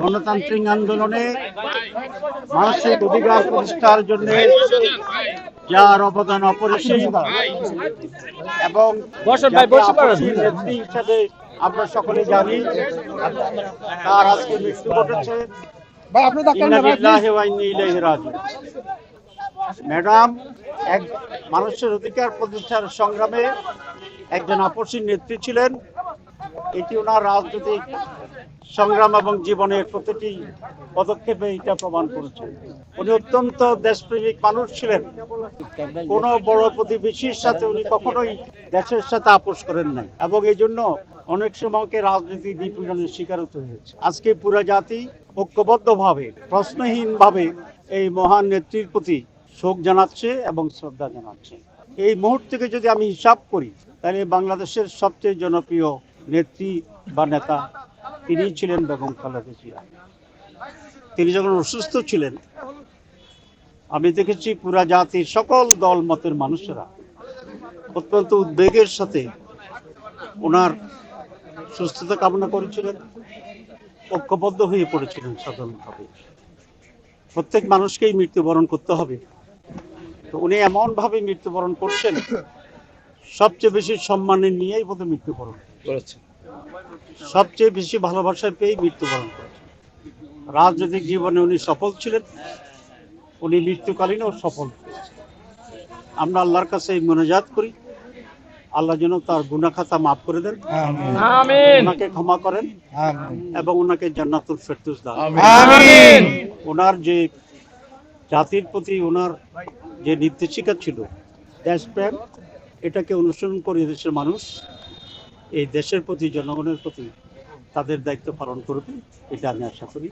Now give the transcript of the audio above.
গণতান্ত্রিক আন্দোলনে মানসিক অধিকার প্রতিষ্ঠার জন্য যার অবদান অপরিসীম এবং নেত্রী হিসেবে আমরা সকলে জানি, তার আজকে মৃত্যু ঘটেছে। ম্যাডাম এক মানুষের অধিকার প্রতিষ্ঠার সংগ্রামে একজন আপসীন নেত্রী ছিলেন। এটি ওনার রাজনৈতিক সংগ্রাম এবং জীবনের প্রতিটি পদক্ষেপে এটা প্রমাণ করেছে। উনি অত্যন্ত দেশপ্রেমিক মানুষ ছিলেন। কোনো বড় প্রতিবেশীর সাথে উনি কখনোই দেশের সাথে আপোষ করেন নাই এবং এই জন্য অনেক সময়কে রাজনৈতিক নিপীড়নের শিকার হতে হয়েছে। আজকে পুরো জাতি ঐক্যবদ্ধভাবে প্রশ্নহীনভাবে এই মহান নেত্রীর প্রতি শোক জানাচ্ছে এবং শ্রদ্ধা জানাচ্ছে। এই মুহূর্তকে যদি আমি হিসাব করি, তাহলে বাংলাদেশের সবচেয়ে জনপ্রিয় নেত্রী বা নেতা তিনি ছিলেন বেগম খালেদা জিয়া। তিনি যখন অসুস্থ ছিলেন, আমি দেখেছি পুরা জাতির সকল দল মতের মানুষেরা অত্যন্ত উদ্বেগের সাথে ওনার সুস্থতা কামনা করেছিলেন, ঐক্যবদ্ধ হয়ে পড়েছিলেন সাধারণভাবে। প্রত্যেক মানুষকেই মৃত্যুবরণ করতে হবে, তো উনি এমন ভাবে মৃত্যুবরণ করছেন, সবচেয়ে বেশি সম্মানে নিয়েই বোধহয় মৃত্যুবরণ করেছেন, সবচেয়ে বেশি ভালোবাসায় পেয়ে মৃত্যুবরণ করেছেন। রাজনৈতিক জীবনে উনি সফল ছিলেন, উনি মৃত্যুকালীনও সফল। আমরা আল্লাহর কাছে মোনাজাত করি, আল্লাহ যেন তার গুনাহ খাতা মাফ করে দেন, ওনাকে ক্ষমা করেন এবং ওনাকে জান্নাতুল ফেরদৌস দান করেন। ওনার যে জাতির প্রতি ওনার যে নির্দেশিকা ছিল দেশপ্রেম, এটাকে অনুসরণ করে দেশের মানুষ এই দেশের প্রতি, জনগণের প্রতি তাদের দায়িত্ব পালন করবে, এটা আমি আশা করি।